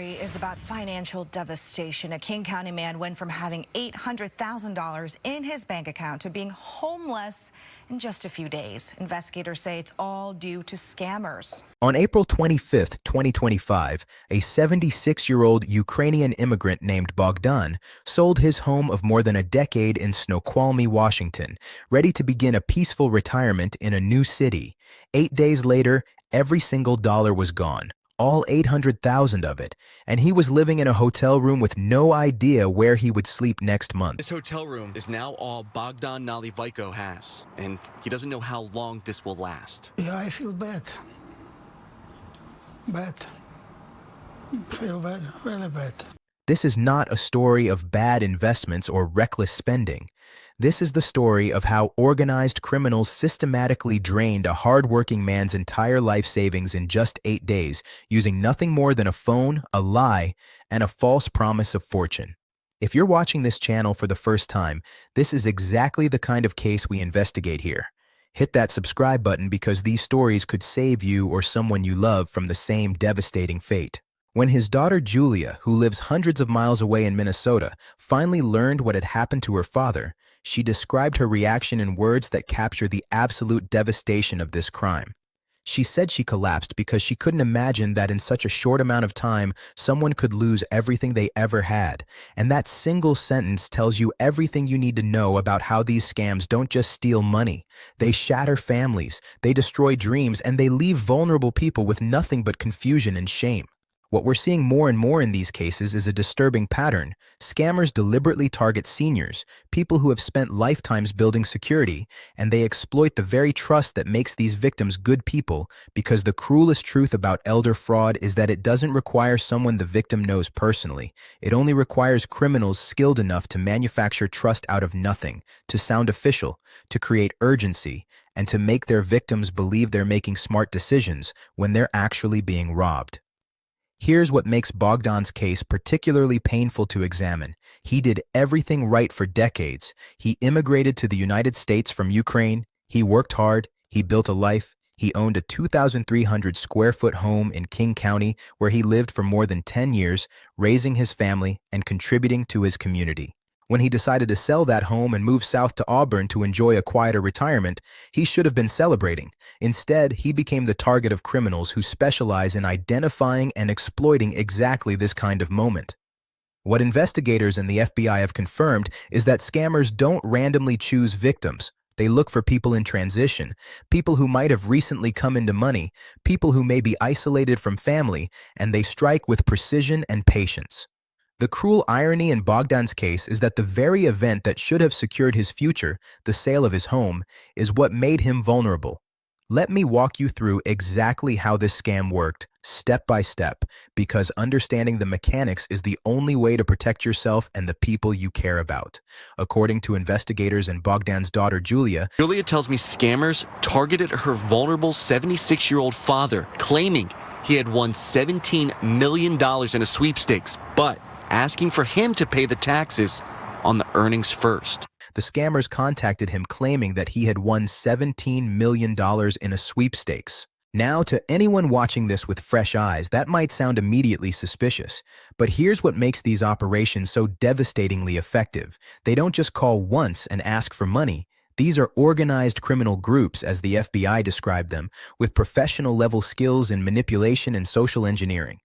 Is about financial devastation. A King County man went from having $800,000 in his bank account to being homeless in just a few days. Investigators say it's all due to scammers. On April 25, 2025, a 76-year-old Ukrainian immigrant named Bogdan sold his home of more than a decade in Snoqualmie, Washington, ready to begin a peaceful retirement in a new city. 8 days later, every single dollar was gone. All 800,000 of it, and he was living in a hotel room with no idea where he would sleep next month. This hotel room is now all Bogdan Nalivaiko has, and he doesn't know how long this will last. Yeah, I feel bad. Bad. Feel bad, really bad. This is not a story of bad investments or reckless spending. This is the story of how organized criminals systematically drained a hard-working man's entire life savings in just 8 days, using nothing more than a phone, a lie, and a false promise of fortune. If you're watching this channel for the first time, this is exactly the kind of case we investigate here. Hit that subscribe button because these stories could save you or someone you love from the same devastating fate. When his daughter Julia, who lives hundreds of miles away in Minnesota, finally learned what had happened to her father, she described her reaction in words that capture the absolute devastation of this crime. She said she collapsed because she couldn't imagine that in such a short amount of time, someone could lose everything they ever had. And that single sentence tells you everything you need to know about how these scams don't just steal money. They shatter families, they destroy dreams, and they leave vulnerable people with nothing but confusion and shame. What we're seeing more and more in these cases is a disturbing pattern. Scammers deliberately target seniors, people who have spent lifetimes building security, and they exploit the very trust that makes these victims good people, because the cruelest truth about elder fraud is that it doesn't require someone the victim knows personally. It only requires criminals skilled enough to manufacture trust out of nothing, to sound official, to create urgency, and to make their victims believe they're making smart decisions when they're actually being robbed. Here's what makes Bogdan's case particularly painful to examine. He did everything right for decades. He immigrated to the United States from Ukraine. He worked hard. He built a life. He owned a 2,300 square foot home in King County where he lived for more than 10 years, raising his family and contributing to his community. When he decided to sell that home and move south to Auburn to enjoy a quieter retirement, he should have been celebrating. Instead, he became the target of criminals who specialize in identifying and exploiting exactly this kind of moment. What investigators and the FBI have confirmed is that scammers don't randomly choose victims. They look for people in transition, people who might have recently come into money, people who may be isolated from family, and they strike with precision and patience. The cruel irony in Bogdan's case is that the very event that should have secured his future, the sale of his home, is what made him vulnerable. Let me walk you through exactly how this scam worked, step by step, because understanding the mechanics is the only way to protect yourself and the people you care about. According to investigators and Bogdan's daughter Julia Tells me scammers targeted her vulnerable 76-year-old father, claiming he had won $17 million in a sweepstakes, but asking for him to pay the taxes on the earnings first. The scammers contacted him claiming that he had won $17 million in a sweepstakes. Now, to anyone watching this with fresh eyes, that might sound immediately suspicious. But here's what makes these operations so devastatingly effective. They don't just call once and ask for money. These are organized criminal groups, as the FBI described them, with professional-level skills in manipulation and social engineering.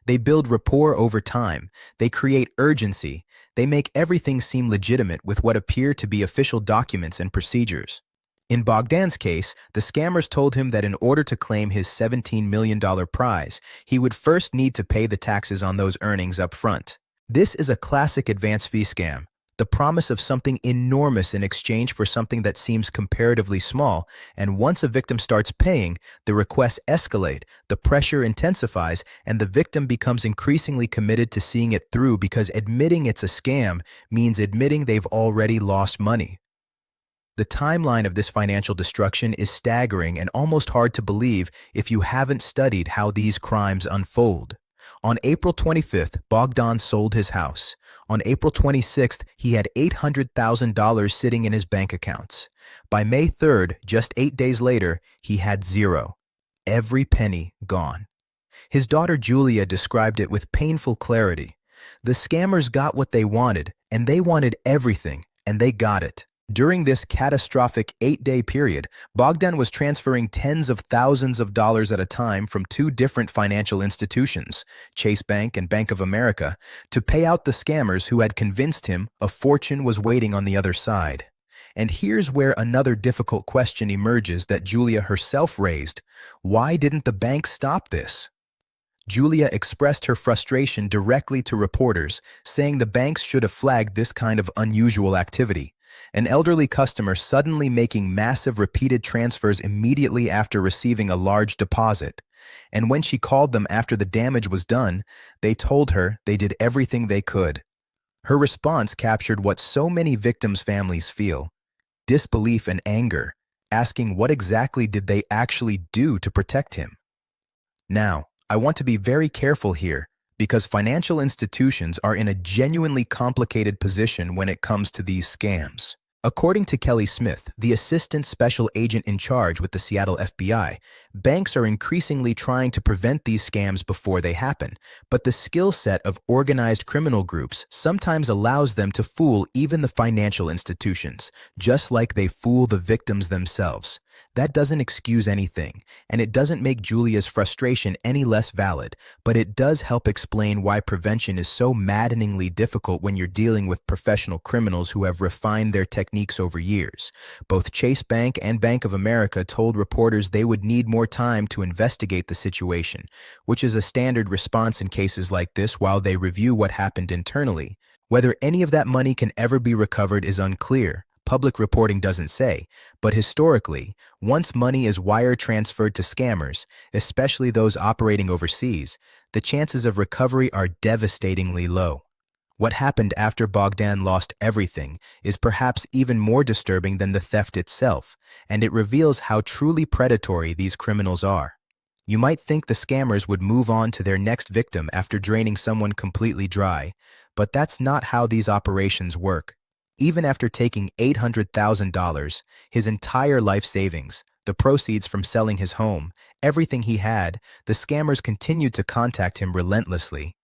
They build rapport over time. They create urgency. They make everything seem legitimate with what appear to be official documents and procedures. In Bogdan's case, the scammers told him that in order to claim his $17 million prize, he would first need to pay the taxes on those earnings up front. This is a classic advance fee scam. The promise of something enormous in exchange for something that seems comparatively small, and once a victim starts paying, the requests escalate, the pressure intensifies, and the victim becomes increasingly committed to seeing it through because admitting it's a scam means admitting they've already lost money. The timeline of this financial destruction is staggering and almost hard to believe if you haven't studied how these crimes unfold. On April 25th, Bogdan sold his house. On April 26th, he had $800,000 sitting in his bank accounts. By May 3rd, just 8 days later, he had zero. Every penny gone. His daughter Julia described it with painful clarity. The scammers got what they wanted, and they wanted everything, and they got it. During this catastrophic 8-day period, Bogdan was transferring tens of thousands of dollars at a time from two different financial institutions, Chase Bank and Bank of America, to pay out the scammers who had convinced him a fortune was waiting on the other side. And here's where another difficult question emerges that Julia herself raised. Why didn't the bank stop this? Julia expressed her frustration directly to reporters, saying the banks should have flagged this kind of unusual activity. An elderly customer suddenly making massive repeated transfers immediately after receiving a large deposit. And when she called them after the damage was done, they told her they did everything they could. Her response captured what so many victims' families feel: disbelief and anger, asking what exactly did they actually do to protect him. Now, I want to be very careful here, because financial institutions are in a genuinely complicated position when it comes to these scams. According to Kelly Smith, the assistant special agent in charge with the Seattle FBI, banks are increasingly trying to prevent these scams before they happen, but the skill set of organized criminal groups sometimes allows them to fool even the financial institutions, just like they fool the victims themselves. That doesn't excuse anything, and it doesn't make Julia's frustration any less valid, but it does help explain why prevention is so maddeningly difficult when you're dealing with professional criminals who have refined their techniques over years. Both Chase Bank and Bank of America told reporters they would need more time to investigate the situation, which is a standard response in cases like this while they review what happened internally. Whether any of that money can ever be recovered is unclear. Public reporting doesn't say, but historically, once money is wire transferred to scammers, especially those operating overseas, the chances of recovery are devastatingly low. What happened after Bogdan lost everything is perhaps even more disturbing than the theft itself, and it reveals how truly predatory these criminals are. You might think the scammers would move on to their next victim after draining someone completely dry, but that's not how these operations work. Even after taking $800,000, his entire life savings, the proceeds from selling his home, everything he had, the scammers continued to contact him relentlessly.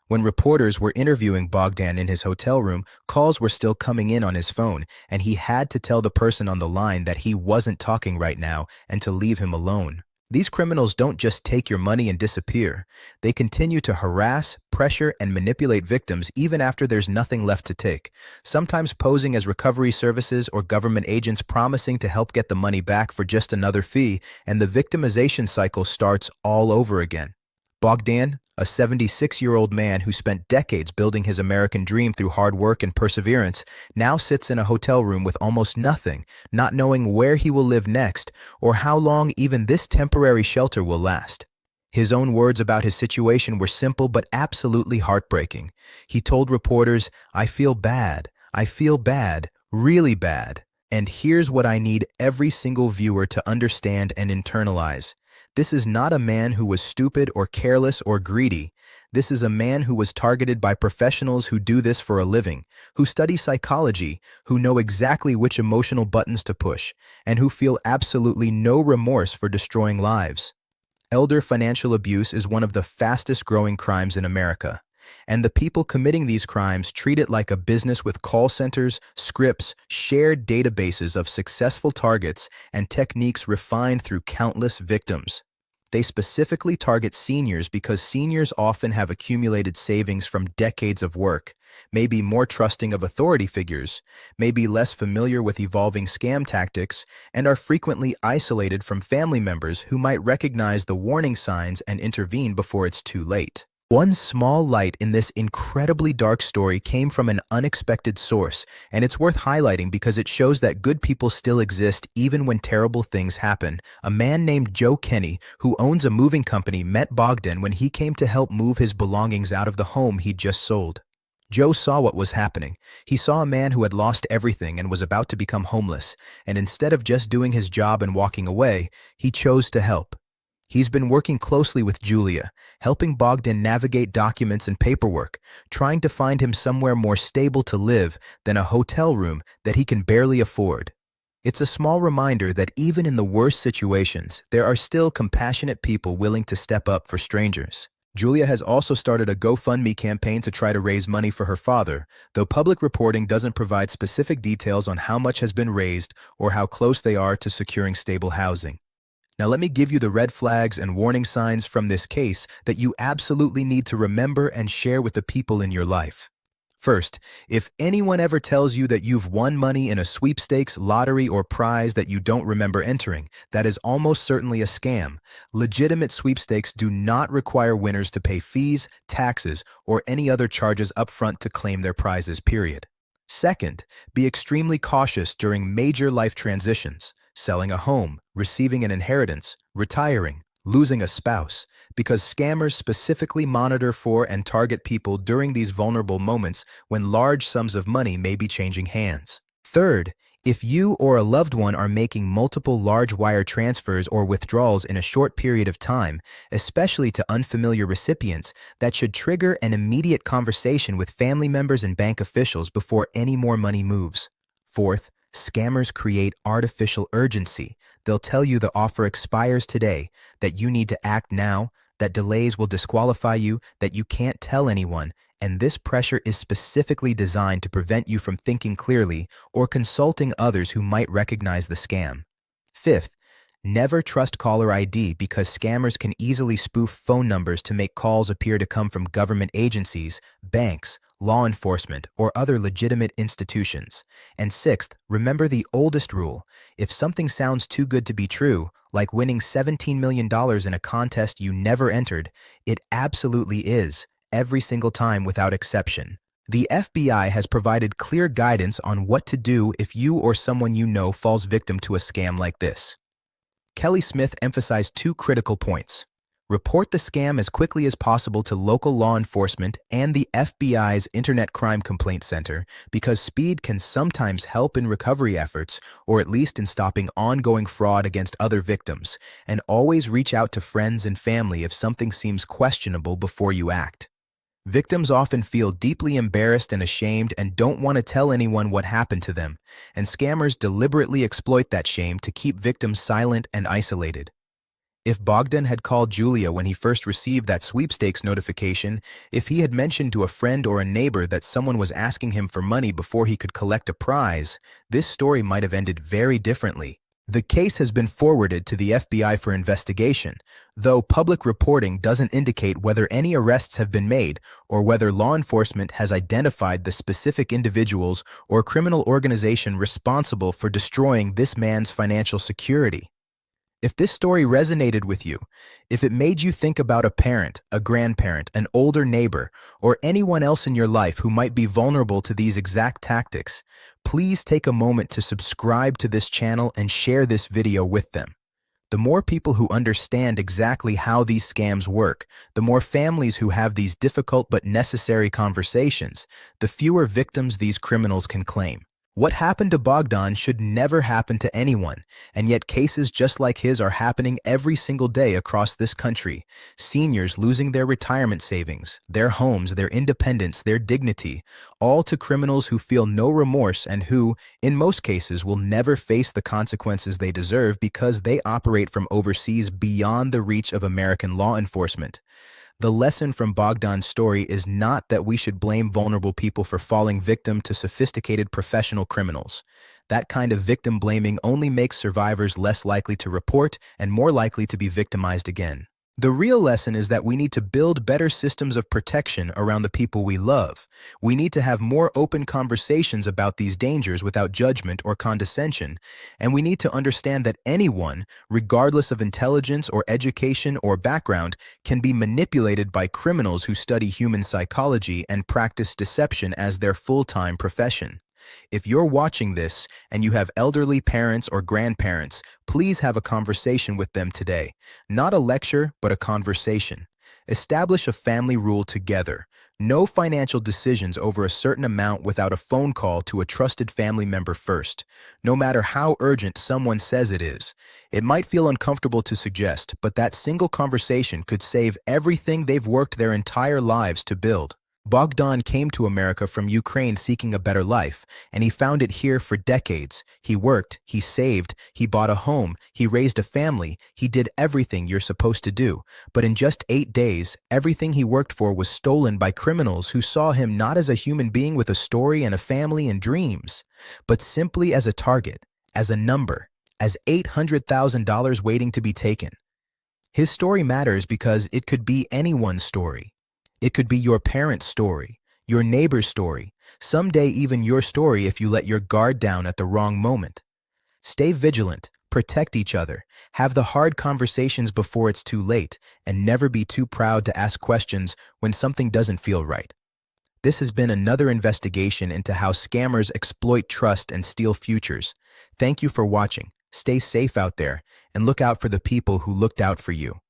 When reporters were interviewing Bogdan in his hotel room, calls were still coming in on his phone, and he had to tell the person on the line that he wasn't talking right now and to leave him alone. These criminals don't just take your money and disappear. They continue to harass, pressure, and manipulate victims even after there's nothing left to take, sometimes posing as recovery services or government agents promising to help get the money back for just another fee, and the victimization cycle starts all over again. Bogdan, a 76-year-old man who spent decades building his American dream through hard work and perseverance, now sits in a hotel room with almost nothing, not knowing where he will live next or how long even this temporary shelter will last. His own words about his situation were simple but absolutely heartbreaking. He told reporters, "I feel bad, really bad. And here's what I need every single viewer to understand and internalize. This is not a man who was stupid or careless or greedy. This is a man who was targeted by professionals who do this for a living, who study psychology, who know exactly which emotional buttons to push, and who feel absolutely no remorse for destroying lives." Elder financial abuse is one of the fastest growing crimes in America, and the people committing these crimes treat it like a business with call centers, scripts, shared databases of successful targets, and techniques refined through countless victims. They specifically target seniors because seniors often have accumulated savings from decades of work, may be more trusting of authority figures, may be less familiar with evolving scam tactics, and are frequently isolated from family members who might recognize the warning signs and intervene before it's too late. One small light in this incredibly dark story came from an unexpected source, and it's worth highlighting because it shows that good people still exist even when terrible things happen. A man named Joe Kenny, who owns a moving company, met Bogdan when he came to help move his belongings out of the home he'd just sold. Joe saw what was happening. He saw a man who had lost everything and was about to become homeless, and instead of just doing his job and walking away, he chose to help. He's been working closely with Julia, helping Bogdan navigate documents and paperwork, trying to find him somewhere more stable to live than a hotel room that he can barely afford. It's a small reminder that even in the worst situations, there are still compassionate people willing to step up for strangers. Julia has also started a GoFundMe campaign to try to raise money for her father, though public reporting doesn't provide specific details on how much has been raised or how close they are to securing stable housing. Now let me give you the red flags and warning signs from this case that you absolutely need to remember and share with the people in your life. First, if anyone ever tells you that you've won money in a sweepstakes, lottery, or prize that you don't remember entering, that is almost certainly a scam. Legitimate sweepstakes do not require winners to pay fees, taxes, or any other charges upfront to claim their prizes, period. Second, be extremely cautious during major life transitions, selling a home, receiving an inheritance, retiring, losing a spouse, because scammers specifically monitor for and target people during these vulnerable moments when large sums of money may be changing hands. Third, if you or a loved one are making multiple large wire transfers or withdrawals in a short period of time, especially to unfamiliar recipients, that should trigger an immediate conversation with family members and bank officials before any more money moves. Fourth, scammers create artificial urgency. They'll tell you the offer expires today, that you need to act now, that delays will disqualify you, that you can't tell anyone, and this pressure is specifically designed to prevent you from thinking clearly or consulting others who might recognize the scam. Fifth, never trust caller ID because scammers can easily spoof phone numbers to make calls appear to come from government agencies, banks, law enforcement, or other legitimate institutions. And sixth, remember the oldest rule. If something sounds too good to be true, like winning $17 million in a contest you never entered, it absolutely is, every single time without exception. The FBI has provided clear guidance on what to do if you or someone you know falls victim to a scam like this. Kelly Smith emphasized two critical points. Report the scam as quickly as possible to local law enforcement and the FBI's Internet Crime Complaint Center because speed can sometimes help in recovery efforts or at least in stopping ongoing fraud against other victims, and always reach out to friends and family if something seems questionable before you act. Victims often feel deeply embarrassed and ashamed and don't want to tell anyone what happened to them, and scammers deliberately exploit that shame to keep victims silent and isolated. If Bogdan had called Julia when he first received that sweepstakes notification, if he had mentioned to a friend or a neighbor that someone was asking him for money before he could collect a prize, this story might have ended very differently. The case has been forwarded to the FBI for investigation, though public reporting doesn't indicate whether any arrests have been made or whether law enforcement has identified the specific individuals or criminal organization responsible for destroying this man's financial security. If this story resonated with you, if it made you think about a parent, a grandparent, an older neighbor, or anyone else in your life who might be vulnerable to these exact tactics, please take a moment to subscribe to this channel and share this video with them. The more people who understand exactly how these scams work, the more families who have these difficult but necessary conversations, the fewer victims these criminals can claim. What happened to Bogdan should never happen to anyone, and yet cases just like his are happening every single day across this country. Seniors losing their retirement savings, their homes, their independence, their dignity, all to criminals who feel no remorse and who, in most cases, will never face the consequences they deserve because they operate from overseas beyond the reach of American law enforcement. The lesson from Bogdan's story is not that we should blame vulnerable people for falling victim to sophisticated professional criminals. That kind of victim blaming only makes survivors less likely to report and more likely to be victimized again. The real lesson is that we need to build better systems of protection around the people we love. We need to have more open conversations about these dangers without judgment or condescension, and we need to understand that anyone, regardless of intelligence or education or background, can be manipulated by criminals who study human psychology and practice deception as their full-time profession. If you're watching this and you have elderly parents or grandparents, please have a conversation with them today. Not a lecture, but a conversation. Establish a family rule together. No financial decisions over a certain amount without a phone call to a trusted family member first, no matter how urgent someone says it is. It might feel uncomfortable to suggest, but that single conversation could save everything they've worked their entire lives to build. Bogdan came to America from Ukraine seeking a better life, and he found it here for decades. He worked, he saved, he bought a home, he raised a family, he did everything you're supposed to do. But in just 8 days, everything he worked for was stolen by criminals who saw him not as a human being with a story and a family and dreams, but simply as a target, as a number, as $800,000 waiting to be taken. His story matters because it could be anyone's story. It could be your parents' story, your neighbor's story, someday even your story if you let your guard down at the wrong moment. Stay vigilant, protect each other, have the hard conversations before it's too late, and never be too proud to ask questions when something doesn't feel right. This has been another investigation into how scammers exploit trust and steal futures. Thank you for watching. Stay safe out there, and look out for the people who looked out for you.